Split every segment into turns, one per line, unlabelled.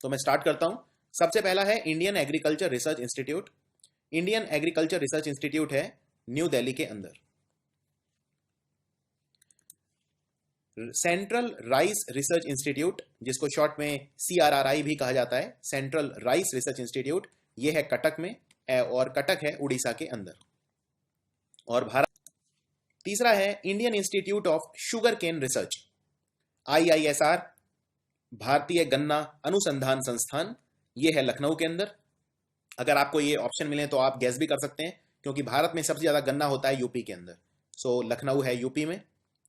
तो मैं स्टार्ट करता हूं। सबसे पहला है Indian agriculture research institute. Indian agriculture research institute है न्यू दिल्ली के अंदर। सेंट्रल राइस रिसर्च इंस्टीट्यूट, जिसको शॉर्ट में CRRI भी कहा जाता है, सेंट्रल राइस रिसर्च इंस्टीट्यूट, ये है कटक में, और कटक है उड़ीसा के अंदर और भारत। तीसरा है Indian institute of sugar cane Research, IISR, भारतीय गन्ना अनुसंधान संस्थान, ये है लखनऊ के अंदर। अगर आपको ये ऑप्शन मिले तो आप गैस भी कर सकते हैं, क्योंकि भारत में सबसे ज्यादा गन्ना होता है यूपी के अंदर। सो लखनऊ है यूपी में,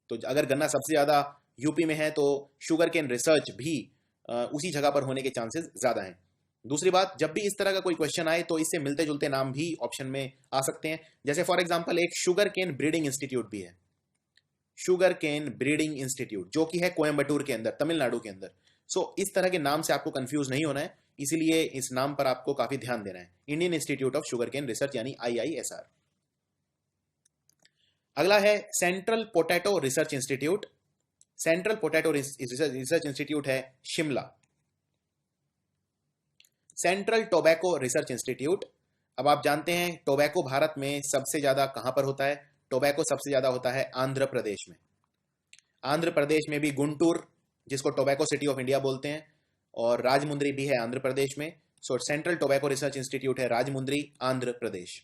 तो अगर गन्ना सबसे ज्यादा यूपी में है तो शुगर केन रिसर्च भी उसी जगह पर होने के चांसेस ज्यादा हैं। दूसरी बात, जब भी इस तरह का कोई क्वेश्चन आए तो इससे मिलते जुलते नाम भी ऑप्शन में आ सकते हैं। जैसे फॉर एग्जांपल एक शुगर केन ब्रीडिंग इंस्टीट्यूट भी है, शुगर केन ब्रीडिंग इंस्टीट्यूट, जो कि है कोयम्बटूर के अंदर, तमिलनाडु के अंदर। सो इस तरह के नाम से आपको कंफ्यूज नहीं होना है, इसीलिए इस नाम पर आपको काफी ध्यान देना है, Indian institute of sugar cane research यानी IISR। अगला है central potato research institute. Central potato research institute है Shimla. Central tobacco research institute, अब आप जानते हैं टोबैको भारत में सबसे ज्यादा कहां पर होता है? टोबैको सबसे ज्यादा होता है आंध्र प्रदेश में। आंध्र प्रदेश में भी गुंटूर, जिसको टोबैको सिटी ऑफ इंडिया बोलते हैं, और राजमुंद्री भी है आंध्र प्रदेश में। So central tobacco research institute है Rajahmundry, Andhra Pradesh.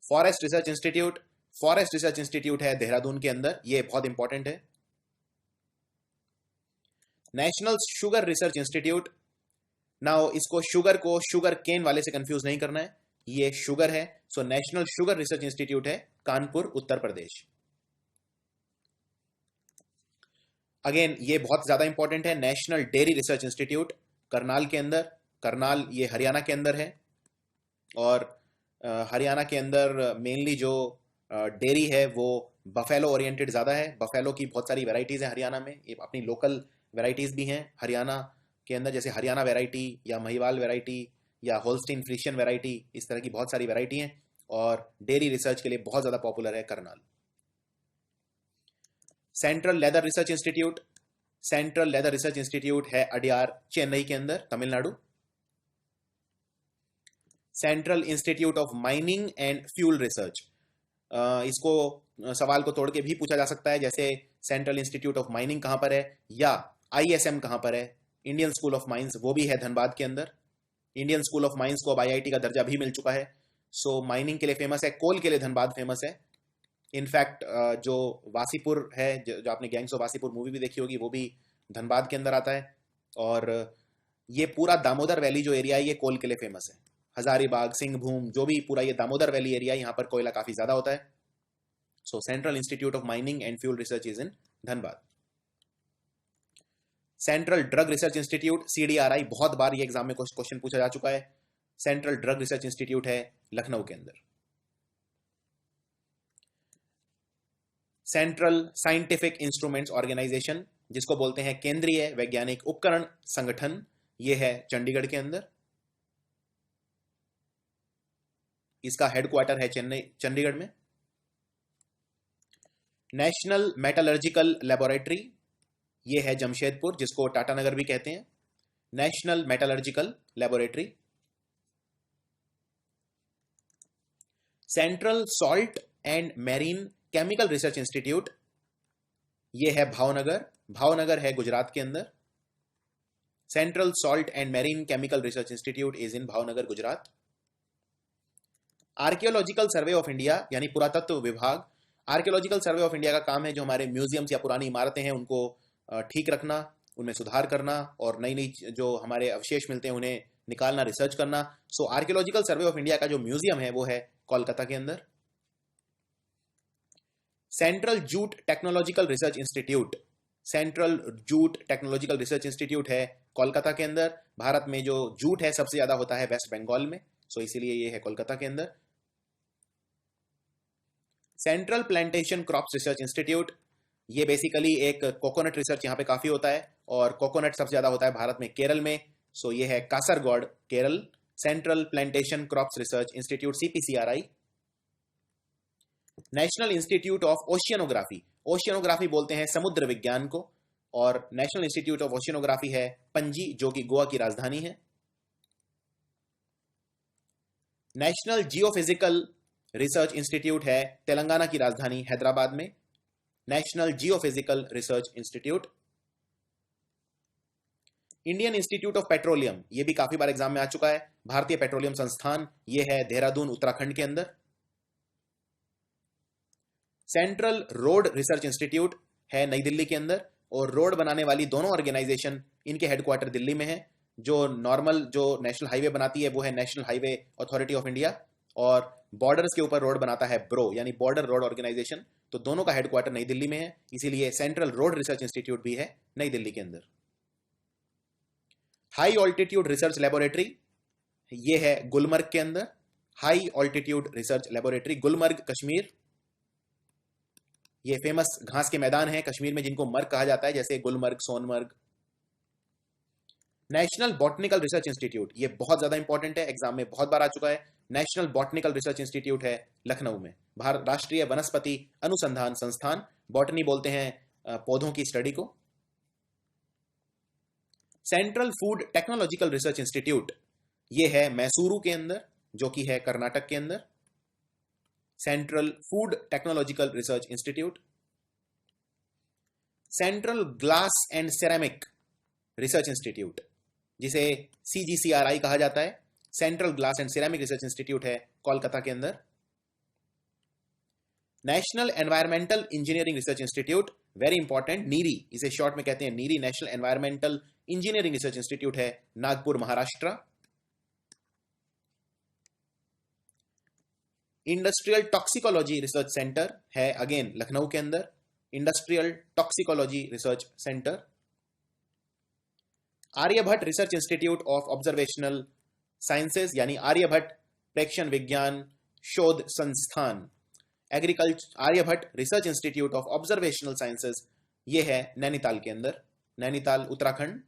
Forest research institute, forest research institute है देहरादून के अंदर, यह बहुत इंपॉर्टेंट है। National sugar research institute, now इसको शुगर को शुगर केन वाले से कंफ्यूज नहीं करना है, ये शुगर है। So national sugar research institute है कानपुर, उत्तर प्रदेश। अगेन ये बहुत ज्यादा इंपॉर्टेंट है, national dairy research institute, Karnal के अंदर। करनाल ये हरियाणा के अंदर है, और हरियाणा के अंदर मेनली जो डेयरी है वो बफेलो ओरिएंटेड ज़्यादा है। बफेलो की बहुत सारी वेराइटीज़ हैं हरियाणा में, ये अपनी लोकल वेराइटीज़ भी हैं हरियाणा के अंदर, जैसे हरियाणा वेराइटी या महिवाल वेराइटी या होल्स्टीन फ्रीशियन वेराइटी, इस तरह की बहुत सारी वेराइटी हैं, और डेयरी रिसर्च के लिए बहुत ज़्यादा पॉपुलर है Karnal. Central leather research institute, central leather research institute है अडियार, चेन्नई के अंदर, Tamil Nadu. Central institute of mining and fuel research, इसको सवाल को तोड़ के भी पूछा जा सकता है, जैसे सेंट्रल इंस्टीट्यूट ऑफ माइनिंग कहां पर है, या ISM कहां पर है। इंडियन स्कूल ऑफ माइंस, वो भी है धनबाद के अंदर। इंडियन स्कूल ऑफ माइंस को अब IIT का दर्जा भी मिल चुका है। सो माइनिंग के लिए फेमस है, कोल के लिए धनबाद फेमस है। इनफैक्ट जो वासीपुर है, जो आपने गैंग्स ऑफ वासीपुर मूवी भी देखी होगी, वो भी धनबाद के अंदर आता है। और ये पूरा दामोदर वैली जो एरिया है, ये कोल के लिए फेमस है। हजारीबाग, सिंहभूम, जो भी पूरा ये दामोदर वैली एरिया, यहाँ पर कोयला काफी ज्यादा होता है। सो central institute of mining and fuel research is in Dhanbad. Central drug research institute, CDRI, बहुत बार ये एग्जाम में क्वेश्चन पूछा जा चुका है। सेंट्रल ड्रग रिसर्च इंस्टीट्यूट है लखनऊ के अंदर। सेंट्रल साइंटिफिक इंस्ट्रूमेंट्स ऑर्गेनाइजेशन, जिसको बोलते हैं केंद्रीय वैज्ञानिक उपकरण संगठन, ये है चंडीगढ़ के अंदर। इसका हेडक्वार्टर है चंडीगढ़ में। नेशनल मेटलर्जिकल लेबोरेटरी, ये है जमशेदपुर, जिसको टाटानगर भी कहते हैं, national metallurgical laboratory. Central salt and marine chemical research Institute, ये है भावनगर, भावनगर है गुजरात के अंदर। Central salt and marine chemical research institute is in Bhavnagar, Gujarat. Archaeological survey of India यानी पुरातत्व विभाग, आर्कियोलॉजिकल सर्वे ऑफ इंडिया का काम है जो हमारे म्यूजियम्स या पुरानी इमारतें हैं उनको ठीक रखना, उनमें सुधार करना, और नई नई जो हमारे अवशेष मिलते हैं उन्हें निकालना, रिसर्च करना। सो आर्कियोलॉजिकल सर्वे ऑफ इंडिया का जो म्यूजियम है वो है कोलकाता के अंदर। Central jute technological research institute, central jute technological research institute है कोलकाता के अंदर। भारत में जो जूट है सबसे ज्यादा होता है वेस्ट बंगाल में, सो इसीलिए ये है कोलकाता के अंदर। Central plantation crops research Institute, ये बेसिकली एक कोकोनट रिसर्च यहाँ पे काफी होता है, और कोकोनट सबसे ज्यादा होता है भारत में केरल में, सो ये है Kasaragod, Kerala. Central plantation crops research institute, CPCRI। National institute of oceanography, oceanography बोलते हैं समुद्र विज्ञान को, और नेशनल इंस्टीट्यूट ऑफ ओशियनोग्राफी है पणजी, जो कि गोवा की राजधानी है। नेशनल जियोफिजिकल रिसर्च इंस्टीट्यूट है तेलंगाना की राजधानी हैदराबाद में, national geophysical research institute. Indian institute of petroleum, ये भी काफी बार एग्जाम में आ चुका है, भारतीय पेट्रोलियम संस्थान, ये है देहरादून उत्तराखंड के अंदर। सेंट्रल रोड रिसर्च इंस्टीट्यूट है नई दिल्ली के अंदर, और रोड बनाने वाली दोनों ऑर्गेनाइजेशन इनके हेडक्वार्टर दिल्ली में है। जो नॉर्मल जो नेशनल हाईवे बनाती है वो है national highway authority of India, और बॉर्डर्स के ऊपर रोड बनाता है ब्रो यानी बॉर्डर रोड ऑर्गेनाइजेशन। तो दोनों का हेडक्वार्टर नई दिल्ली में है, इसीलिए सेंट्रल रोड रिसर्च इंस्टीट्यूट भी है नई दिल्ली के अंदर। हाई ऑल्टीट्यूड रिसर्च लेबोरेटरी, ये है गुलमर्ग के अंदर, high altitude research laboratory Gulmarg Kashmir. ये फेमस घास के मैदान है कश्मीर में जिनको मर्ग कहा जाता है, जैसे Gulmarg, Sonmarg. National Botanical Research Institute, ये बहुत ज्यादा इंपॉर्टेंट है, एग्जाम में बहुत बार आ चुका है। नेशनल बॉटनिकल रिसर्च इंस्टीट्यूट है लखनऊ में, भारत राष्ट्रीय वनस्पति अनुसंधान संस्थान। बॉटनी बोलते हैं पौधों की स्टडी को। Central food technological research Institute, ये है मैसूरू के अंदर, जो कि है कर्नाटक के अंदर, central food technological research institute. Central glass and ceramic research institute, जिसे CGCRI कहा जाता है, central glass and ceramic research institute है कोलकाता के अंदर। National environmental engineering research institute, very important, NEERI, इसे शॉर्ट में कहते हैं NEERI, national environmental engineering research institute है Nagpur Maharashtra. Industrial toxicology research centre है अगेन लखनऊ के अंदर, industrial toxicology research centre. Aryabhatta research institute of observational sciences यानी आर्यभट्ट प्रेक्षण विज्ञान शोध संस्थान, agriculture Aryabhatta research institute of observational sciences, ये है नैनीताल के अंदर, Nainital Uttarakhand.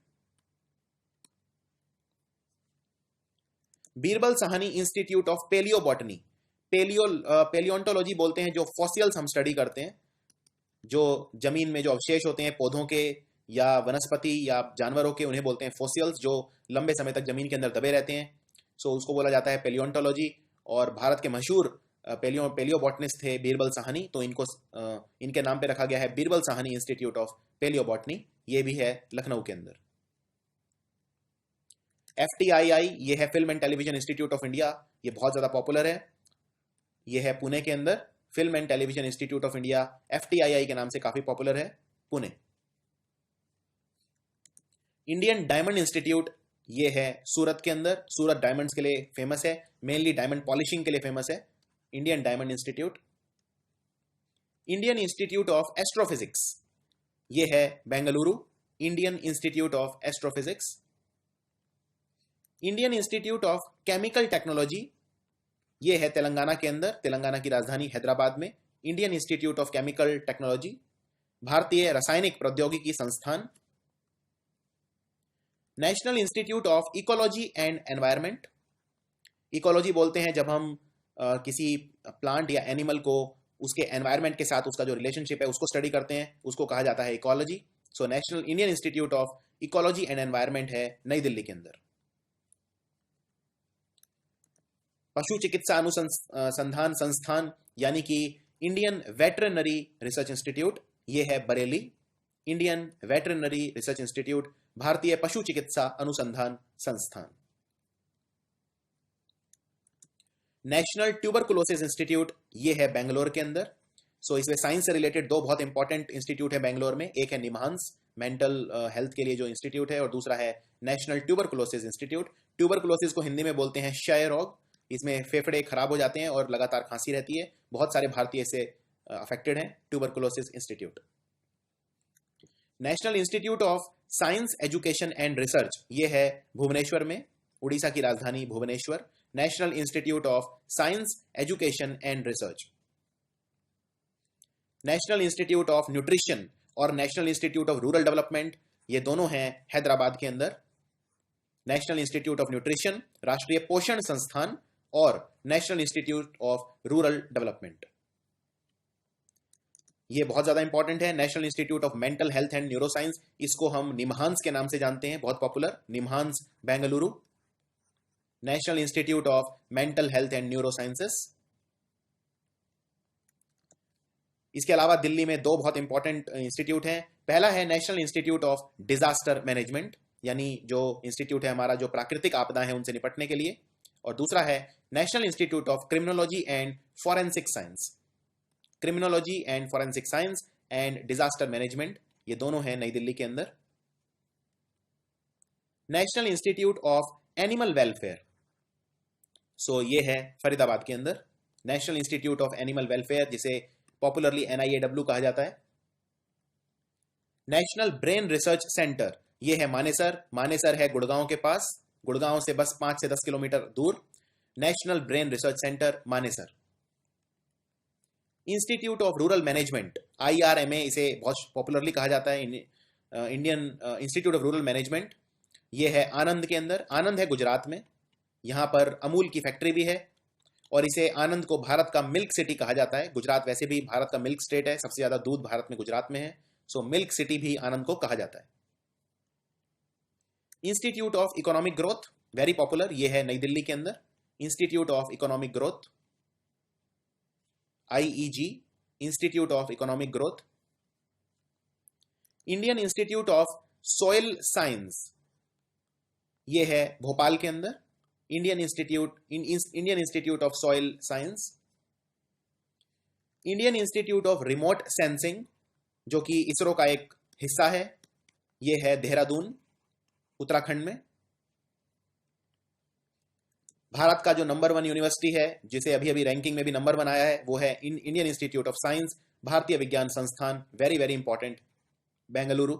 Birbal Sahni institute of palaeobotany, palaeontology बोलते हैं जो फॉसिल्स हम स्टडी करते हैं, जो जमीन में जो अवशेष होते हैं पौधों के या वनस्पति या जानवरों के, उन्हें बोलते हैं फॉसिल्स, जो लंबे समय तक जमीन के अंदर दबे रहते हैं। सो उसको बोला जाता है पेलियोंटोलॉजी। और भारत के मशहूर पेलियोबॉटनिस्ट थे बीरबल साहनी, तो इनके नाम पे रखा गया है Birbal Sahni institute of palaeobotany, ये भी है लखनऊ के अंदर। FTII, ये है film and television institute of India, ये बहुत ज्यादा पॉपुलर है, ये है पुणे के अंदर, film and television institute of India FTII के नाम से काफी पॉपुलर है, पुणे। इंडियन डायमंड इंस्टीट्यूट, ये है सूरत के अंदर, सूरत डायमंड्स के लिए फेमस है, मेनली डायमंड पॉलिशिंग के लिए फेमस है, Indian diamond institute. Indian institute of astrophysics, ये है Bengaluru, Indian institute of astrophysics. Indian institute of chemical technology, ये है तेलंगाना के अंदर, तेलंगाना की राजधानी हैदराबाद में, Indian institute of chemical technology. भारतीय रासायनिक प्रौद्योगिकी संस्थान। National institute of ecology and environment, ecology बोलते हैं जब हम किसी प्लांट या एनिमल को उसके एनवायरनमेंट के साथ उसका जो रिलेशनशिप है उसको स्टडी करते हैं, उसको कहा जाता है ecology. So national Indian institute of ecology and environment है नई दिल्ली के अंदर। पशु चिकित्सा अनुसंधान संस्थान यानी कि इंडियन वेटरनरी रिसर्च इंस्टीट्यूट, ये है Bareilly, Indian veterinary research institute, भारतीय पशु चिकित्सा अनुसंधान संस्थान। नेशनल ट्यूबरकुलोसिस इंस्टीट्यूट, ये है बेंगलोर के अंदर। सो इसमें साइंस से रिलेटेड दो बहुत इंपॉर्टेंट इंस्टीट्यूट है बेंगलोर में, एक है निमहांस मेंटल हेल्थ के लिए जो इंस्टीट्यूट है, और दूसरा है नेशनल ट्यूबरकुलोसिस इंस्टीट्यूट। ट्यूबरकुलोसिस को हिंदी में बोलते हैं क्षय रोग, इसमें फेफड़े खराब हो जाते हैं और लगातार खांसी रहती है, बहुत सारे भारतीय इससे अफेक्टेड हैं। Tuberculosis institute. National institute of science education and research, ये है भुवनेश्वर में, उड़ीसा की राजधानी Bhubaneswar, national institute of science education and research. National institute of nutrition और national institute of rural development, ये दोनों हैं हैदराबाद के अंदर। नेशनल इंस्टीट्यूट ऑफ न्यूट्रिशन राष्ट्रीय पोषण संस्थान, और national institute of rural development, ये बहुत ज्यादा इंपॉर्टेंट है। National institute of mental health and neuroscience, इसको हम निमहांस के नाम से जानते हैं, बहुत popular, NIMHANS Bengaluru, national institute of mental health and neurosciences. इसके अलावा दिल्ली में दो बहुत इंपॉर्टेंट इंस्टीट्यूट हैं। पहला है national institute of disaster management, यानी जो इंस्टीट्यूट है हमारा जो प्राकृतिक आपदा है उनसे निपटने के लिए, और दूसरा है national institute of criminology and forensic science. Criminology and forensic science and disaster management, ये दोनों हैं नई दिल्ली के अंदर। National institute of animal welfare, so ये है फरीदाबाद के अंदर, national institute of animal welfare, जिसे पॉपुलरली NIAW कहा जाता है। नेशनल ब्रेन रिसर्च सेंटर, ये है मानेसर, मानेसर है गुड़गांव के पास, गुड़गांव से बस 5 से 10 किलोमीटर दूर, national brain research centre Manesar. Institute of rural management, IRMA इसे बहुत पॉपुलरली कहा जाता है, Indian institute of rural management, ये है आनंद के अंदर, आनंद है गुजरात में, यहां पर अमूल की फैक्ट्री भी है, और इसे आनंद को भारत का मिल्क सिटी कहा जाता है। गुजरात वैसे भी भारत का मिल्क स्टेट है, सबसे ज्यादा दूध भारत में गुजरात में है, सो मिल्क सिटी भी आनंद को कहा जाता है। Institute of economic growth, very popular, ये है नई दिल्ली के अंदर, institute of economic growth, IEG, institute of economic growth. Indian institute of soil science, ये है भोपाल के अंदर, Indian institute of soil science. Indian institute of remote sensing, जो कि इसरो का एक हिस्सा है, यह है देहरादून, उत्तराखंड में। भारत का जो नंबर 1 यूनिवर्सिटी है, जिसे अभी अभी रैंकिंग में भी नंबर 1 आया है, वो है इंडियन इंस्टीट्यूट ऑफ साइंस, भारतीय विज्ञान संस्थान, वेरी वेरी इंपॉर्टेंट, बेंगलुरु।